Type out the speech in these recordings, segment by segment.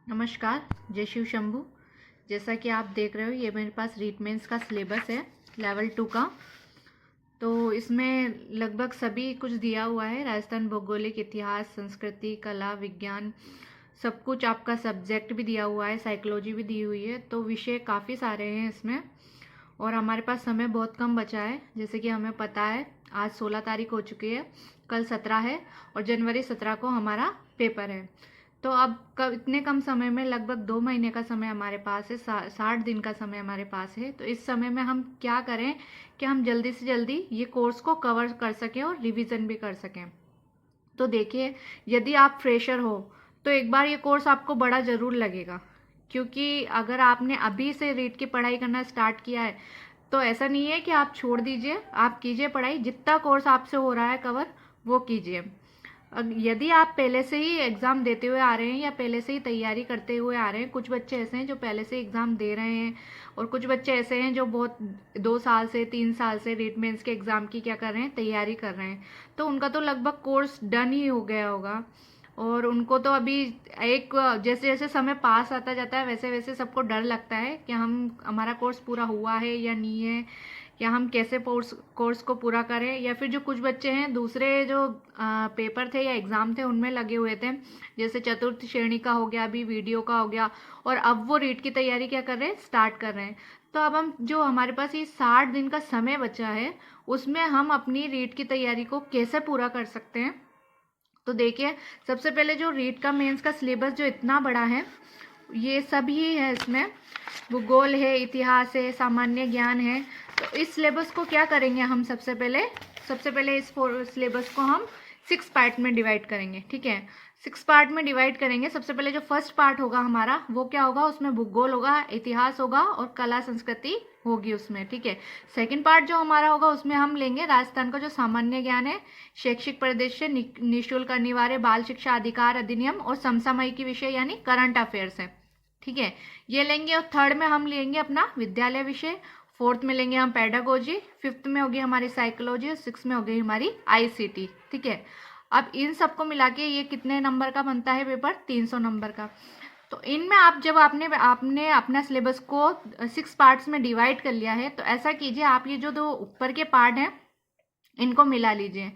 नमस्कार। जय शिव शंभू। जैसा कि आप देख रहे हो, ये मेरे पास रीट मेंस का सिलेबस है लेवल 2 का। तो इसमें लगभग सभी कुछ दिया हुआ है, राजस्थान भौगोलिक, इतिहास, संस्कृति, कला, विज्ञान, सब कुछ। आपका सब्जेक्ट भी दिया हुआ है, साइकोलॉजी भी दी हुई है। तो विषय काफ़ी सारे हैं इसमें और हमारे पास समय बहुत कम बचा है। जैसे कि हमें पता है आज 16 तारीख हो चुकी है, कल 17 है और जनवरी 17 को हमारा पेपर है। तो अब इतने कम समय में लगभग 2 महीने का समय हमारे पास है, 60 दिन का समय हमारे पास है। तो इस समय में हम क्या करें कि हम जल्दी से जल्दी ये कोर्स को कवर कर सकें और रिवीजन भी कर सकें। तो देखिए, यदि आप फ्रेशर हो तो एक बार ये कोर्स आपको बड़ा ज़रूर लगेगा, क्योंकि अगर आपने अभी से रीट की पढ़ाई करना स्टार्ट किया है तो ऐसा नहीं है कि आप छोड़ दीजिए, आप कीजिए पढ़ाई। जितना कोर्स आपसे हो रहा है कवर, वो कीजिए। यदि आप पहले से ही एग्ज़ाम देते हुए आ रहे हैं या पहले से ही तैयारी करते हुए आ रहे हैं, कुछ बच्चे ऐसे हैं जो पहले से एग्ज़ाम दे रहे हैं और कुछ बच्चे ऐसे हैं जो बहुत 2 साल से 3 साल से रीट मेंस के एग्ज़ाम की क्या कर रहे हैं, तैयारी कर रहे हैं। तो उनका तो लगभग कोर्स डन ही हो गया होगा और उनको तो अभी एक जैसे जैसे समय पास आता जाता है वैसे वैसे सबको डर लगता है कि हमारा कोर्स पूरा हुआ है या नहीं है, या हम कैसे कोर्स को पूरा करें। या फिर जो कुछ बच्चे हैं दूसरे जो पेपर थे या एग्ज़ाम थे उनमें लगे हुए थे, जैसे चतुर्थ श्रेणी का हो गया, अभी वीडियो का हो गया, और अब वो रीट की तैयारी क्या कर रहे हैं, स्टार्ट कर रहे हैं। तो अब हम जो हमारे पास ये 60 दिन का समय बचा है उसमें हम अपनी रीट की तैयारी को कैसे पूरा कर सकते हैं। तो देखिए, सबसे पहले जो रीट का मेंस का सिलेबस जो इतना बड़ा है, ये सब ही है। इसमें भूगोल है, इतिहास है, सामान्य ज्ञान है। तो इस सिलेबस को क्या करेंगे हम, सबसे पहले इस सिलेबस को हम 6 पार्ट में डिवाइड करेंगे। ठीक है, 6 पार्ट में डिवाइड करेंगे। सबसे पहले जो फर्स्ट पार्ट होगा हमारा, वो क्या होगा, उसमें भूगोल होगा, इतिहास होगा और कला संस्कृति होगी उसमें। ठीक है, सेकंड पार्ट जो हमारा होगा उसमें हम लेंगे राजस्थान का जो सामान्य ज्ञान है, शैक्षिक परिदृश्य, निःशुल्क अनिवार्य बाल शिक्षा अधिकार अधिनियम और समसामयिक विषय यानी करंट अफेयर्स है। ठीक है, ये लेंगे। और थर्ड में हम लेंगे अपना विद्यालय विषय, फोर्थ में लेंगे हम पेडागोजी, फिफ्थ में होगी हमारी साइकोलॉजी और सिक्स में होगी हमारी आईसीटी। ठीक है, अब इन सबको मिला के ये कितने नंबर का बनता है पेपर, 300 नंबर का। तो इनमें आप जब आपने अपना सिलेबस को 6 पार्ट्स में डिवाइड कर लिया है, तो ऐसा कीजिए, आप ये जो दो ऊपर के पार्ट हैं इनको मिला लीजिए।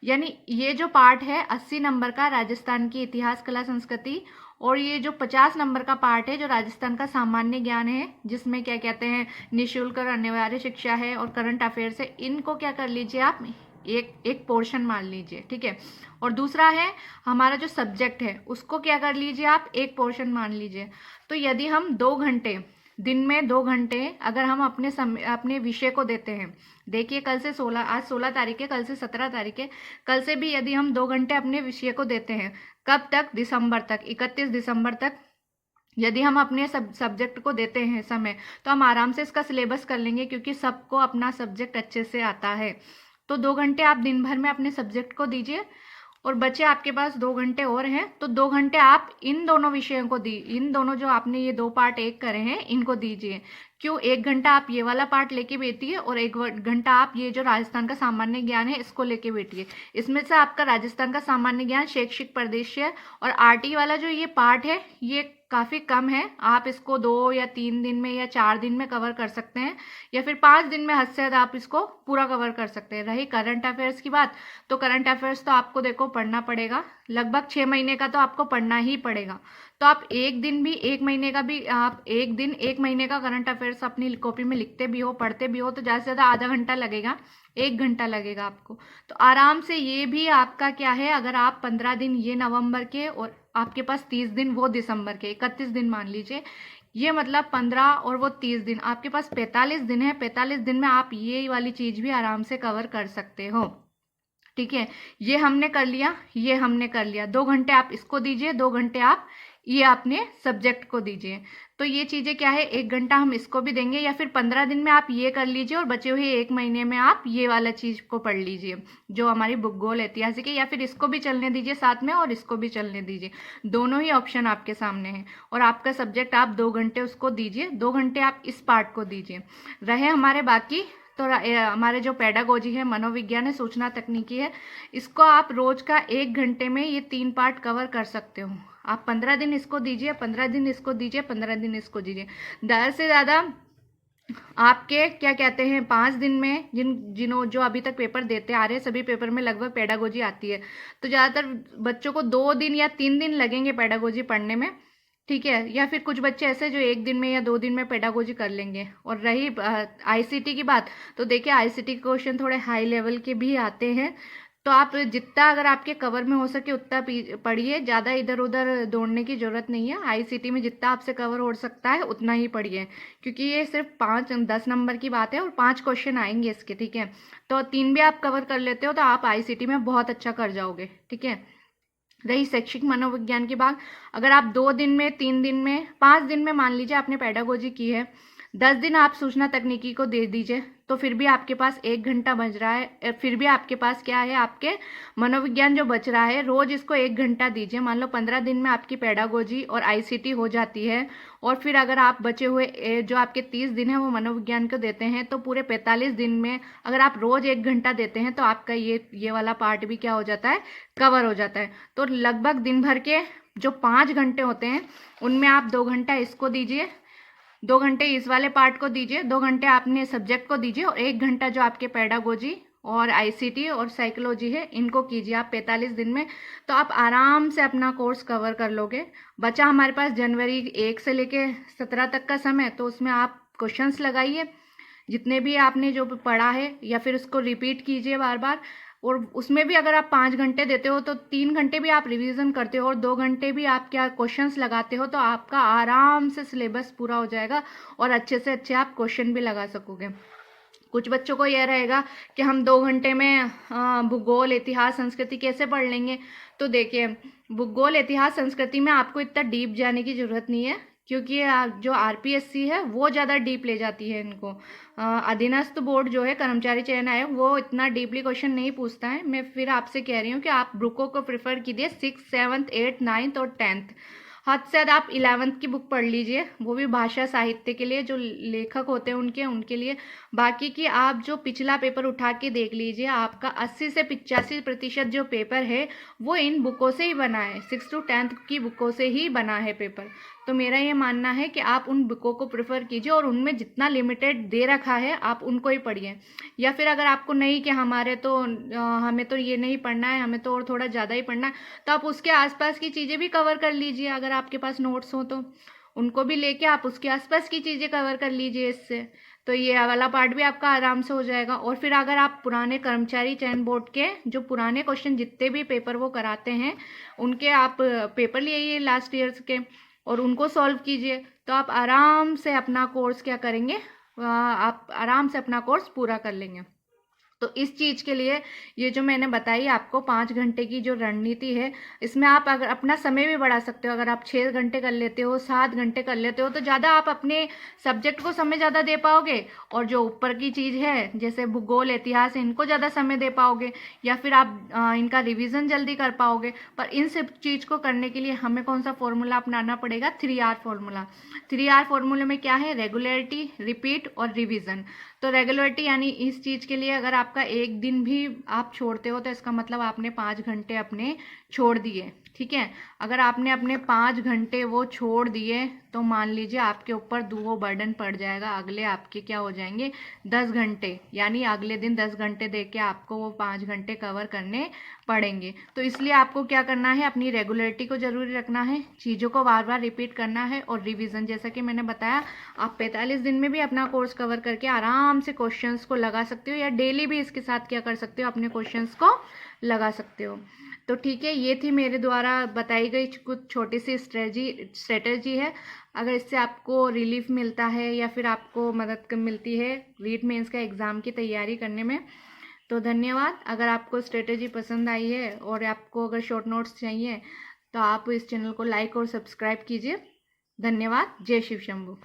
यानी ये जो पार्ट है 80 नंबर का राजस्थान की इतिहास, कला, संस्कृति, और ये जो 50 नंबर का पार्ट है जो राजस्थान का सामान्य ज्ञान है, जिसमें क्या कहते हैं, निःशुल्क और अनिवार्य शिक्षा है और करंट अफेयर्स है, इनको क्या कर लीजिए आप, एक पोर्शन मान लीजिए। ठीक है, और दूसरा है हमारा जो सब्जेक्ट है उसको क्या कर लीजिए आप, एक पोर्शन मान लीजिए। तो यदि हम 2 घंटे, दिन में 2 घंटे अगर हम अपने विषय को देते हैं, देखिए कल से 16, आज 16 तारीख है, कल से 17 तारीख है, कल से भी यदि हम 2 घंटे अपने विषय को देते हैं, कब तक, दिसंबर तक, 31 दिसंबर तक यदि हम अपने सब्जेक्ट को देते हैं समय, तो हम आराम से इसका सिलेबस कर लेंगे, क्योंकि सबको अपना सब्जेक्ट अच्छे से आता है। तो 2 घंटे आप दिन भर में अपने सब्जेक्ट को दीजिए और बचे आपके पास 2 घंटे और हैं, तो 2 घंटे आप इन दोनों विषयों को इन दोनों जो आपने ये 2 पार्ट एक करे हैं इनको दीजिए। क्यों, 1 घंटा आप ये वाला पार्ट लेके बैठिए और 1 घंटा आप ये जो राजस्थान का सामान्य ज्ञान है इसको लेके बैठिए। इसमें से आपका राजस्थान का सामान्य ज्ञान, शैक्षिक परिदृश्य और आरटी वाला जो ये पार्ट है ये काफ़ी कम है, आप इसको 2 या 3 दिन में या 4 दिन में कवर कर सकते हैं, या फिर 5 दिन में हद से हद आप इसको पूरा कवर कर सकते हैं। रही करंट अफेयर्स की बात, तो करंट अफेयर्स तो आपको देखो पढ़ना पड़ेगा, लगभग 6 महीने का तो आपको पढ़ना ही पड़ेगा। तो आप एक दिन भी, 1 महीने का भी, आप एक दिन 1 महीने का करंट अफेयर्स अपनी कॉपी में लिखते भी हो, पढ़ते भी हो, तो ज़्यादा से ज़्यादा आधा घंटा लगेगा, 1 घंटा लगेगा आपको। तो आराम से ये भी आपका क्या है, अगर आप 15 दिन ये नवंबर के और आपके पास 30 दिन वो दिसंबर के, 31 दिन मान लीजिए, ये मतलब 15 और वो 30 दिन, आपके पास 45 दिन है। 45 दिन में आप ये वाली चीज़ भी आराम से कवर कर सकते हो। ठीक है, ये हमने कर लिया, ये हमने कर लिया। 2 घंटे आप इसको दीजिए, 2 घंटे आप ये अपने सब्जेक्ट को दीजिए। तो ये चीज़ें क्या है, 1 घंटा हम इसको भी देंगे, या फिर 15 दिन में आप ये कर लीजिए और बचे हुए 1 महीने में आप ये वाला चीज़ को पढ़ लीजिए जो हमारी भूगोल, ऐतिहासिक है, या फिर इसको भी चलने दीजिए साथ में और इसको भी चलने दीजिए। दोनों ही ऑप्शन आपके सामने हैं और आपका सब्जेक्ट आप 2 घंटे उसको दीजिए, 2 घंटे आप इस पार्ट को दीजिए। रहे हमारे बाकी, तो हमारे जो पेडागोजी है, मनोविज्ञान है, सूचना तकनीकी है, इसको आप रोज का 1 घंटे में ये 3 पार्ट कवर कर सकते हो। आप 15 दिन इसको दीजिए, 15 दिन इसको दीजिए, 15 दिन इसको दीजिए। ज़्यादा से ज़्यादा आपके क्या कहते हैं 5 दिन में जो अभी तक पेपर देते आ रहे हैं, सभी पेपर में लगभग पेडागोजी आती है, तो ज़्यादातर बच्चों को 2 दिन या 3 दिन लगेंगे पेडागोजी पढ़ने में, ठीक है। या फिर कुछ बच्चे ऐसे जो 1 दिन में या 2 दिन में पेडागोजी कर लेंगे। और रही आईसीटी की बात, तो देखिए आईसीटी के क्वेश्चन थोड़े हाई लेवल के भी आते हैं, तो आप जितना अगर आपके कवर में हो सके उतना पढ़िए, ज़्यादा इधर उधर दौड़ने की ज़रूरत नहीं है। आईसीटी में जितना आपसे कवर हो सकता है उतना ही पढ़िए, क्योंकि ये सिर्फ 5-10 नंबर की बात है और 5 क्वेश्चन आएंगे इसके, ठीक है। तो 3 भी आप कवर कर लेते हो तो आप आईसीटी में बहुत अच्छा कर जाओगे, ठीक है। रही शैक्षिक मनोविज्ञान की बात, अगर आप 2 दिन में, 3 दिन में, 5 दिन में मान लीजिए आपने पेडागोजी की है, 10 दिन आप सूचना तकनीकी को दे दीजिए, तो फिर भी आपके पास 1 घंटा बच रहा है। फिर भी आपके पास क्या है, आपके मनोविज्ञान जो बच रहा है, रोज इसको 1 घंटा दीजिए। मान लो 15 दिन में आपकी पेडागोजी और आईसीटी हो जाती है, और फिर अगर आप बचे हुए जो आपके 30 दिन है वो मनोविज्ञान को देते हैं, तो पूरे 45 दिन में अगर आप रोज 1 घंटा देते हैं तो आपका ये वाला पार्ट भी क्या हो जाता है, कवर हो जाता है। तो लगभग दिन भर के जो 5 घंटे होते हैं उनमें आप 2 घंटा इसको दीजिए, 2 घंटे इस वाले पार्ट को दीजिए, 2 घंटे आपने सब्जेक्ट को दीजिए, और 1 घंटा जो आपके पेडागोजी और आईसीटी और साइकोलॉजी है इनको कीजिए आप 45 दिन में। तो आप आराम से अपना कोर्स कवर कर लोगे। बचा हमारे पास जनवरी 1 से लेके 17 तक का समय, तो उसमें आप क्वेश्चंस लगाइए जितने भी आपने जो पढ़ा है, या फिर उसको रिपीट कीजिए बार बार। और उसमें भी अगर आप 5 घंटे देते हो तो 3 घंटे भी आप रिवीजन करते हो और 2 घंटे भी आप क्या क्वेश्चंस लगाते हो, तो आपका आराम से सिलेबस पूरा हो जाएगा और अच्छे से अच्छे आप क्वेश्चन भी लगा सकोगे। कुछ बच्चों को यह रहेगा कि हम 2 घंटे में भूगोल, इतिहास, संस्कृति कैसे पढ़ लेंगे। तो देखिए, भूगोल, इतिहास, संस्कृति में आपको इतना डीप जाने की जरूरत नहीं है, क्योंकि जो आरपीएससी है वो ज़्यादा डीप ले जाती है इनको। अधीनस्थ बोर्ड जो है, कर्मचारी चयन आयोग, वो इतना डीपली क्वेश्चन नहीं पूछता है। मैं फिर आपसे कह रही हूँ कि आप बुकों को प्रेफर कीजिए 6th, 7th, 8th, 9th और 10th। हद से ज़्यादा आप 11th की बुक पढ़ लीजिए, वो भी भाषा साहित्य के लिए, जो लेखक होते हैं उनके लिए। बाकी की आप जो पिछला पेपर उठा के देख लीजिए, आपका 80 से 85% जो पेपर है वो इन बुकों से ही बना है, 6th to 10th की बुकों से ही बना है पेपर। तो मेरा ये मानना है कि आप उन बुकों को प्रेफर कीजिए और उनमें जितना लिमिटेड दे रखा है आप उनको ही पढ़िए। या फिर अगर आपको नहीं कि हमें तो ये नहीं पढ़ना है, हमें तो और थोड़ा ज़्यादा ही पढ़ना है, तो आप उसके आसपास की चीज़ें भी कवर कर लीजिए। अगर आपके पास नोट्स हो तो उनको भी लेके आप उसके आसपास की चीज़ें कवर कर लीजिए इससे, तो ये वाला पार्ट भी आपका आराम से हो जाएगा। और फिर अगर आप पुराने कर्मचारी चयन बोर्ड के जो पुराने क्वेश्चन जितने भी पेपर वो कराते हैं उनके आप पेपर लिए लास्ट ईयर्स के और उनको सॉल्व कीजिए, तो आप आराम से अपना कोर्स क्या करेंगे, आप आराम से अपना कोर्स पूरा कर लेंगे। तो इस चीज़ के लिए ये जो मैंने बताई आपको 5 घंटे की जो रणनीति है, इसमें आप अगर अपना समय भी बढ़ा सकते हो। अगर आप 6 घंटे कर लेते हो, 7 घंटे कर लेते हो, तो ज़्यादा आप अपने सब्जेक्ट को समय ज़्यादा दे पाओगे, और जो ऊपर की चीज़ है जैसे भूगोल, इतिहास, इनको ज़्यादा समय दे पाओगे, या फिर आप इनका रिविज़न जल्दी कर पाओगे। पर इन सब चीज़ को करने के लिए हमें कौन सा फॉर्मूला अपनाना पड़ेगा, 3R फॉर्मूला। 3R फॉर्मूले में क्या है, रेगुलरिटी, रिपीट और रिविज़न। तो रेगुलरिटी यानी इस चीज़ के लिए अगर आपका 1 दिन भी आप छोड़ते हो तो इसका मतलब आपने 5 घंटे अपने छोड़ दिए, ठीक है। अगर आपने अपने 5 घंटे वो छोड़ दिए तो मान लीजिए आपके ऊपर वो बर्डन पड़ जाएगा, अगले आपके क्या हो जाएंगे 10 घंटे, यानी अगले दिन 10 घंटे दे के आपको वो 5 घंटे कवर करने पड़ेंगे। तो इसलिए आपको क्या करना है, अपनी रेगुलरिटी को जरूरी रखना है, चीज़ों को बार बार रिपीट करना है, और रिवीजन जैसा कि मैंने बताया आप 45 दिन में भी अपना कोर्स कवर करके आराम से क्वेश्चंस को लगा सकते हो, या डेली भी इसके साथ क्या कर सकते हो, अपने क्वेश्चंस को लगा सकते हो। तो ठीक है, ये थी मेरे द्वारा बताई गई कुछ छोटी सी स्ट्रेटजी है। अगर इससे आपको रिलीफ मिलता है या फिर आपको मदद मिलती है रीट मेंस का एग्ज़ाम की तैयारी करने में, तो धन्यवाद। अगर आपको स्ट्रेटजी पसंद आई है और आपको अगर शॉर्ट नोट्स चाहिए तो आप इस चैनल को लाइक और सब्सक्राइब कीजिए। धन्यवाद। जय शिव शंभू।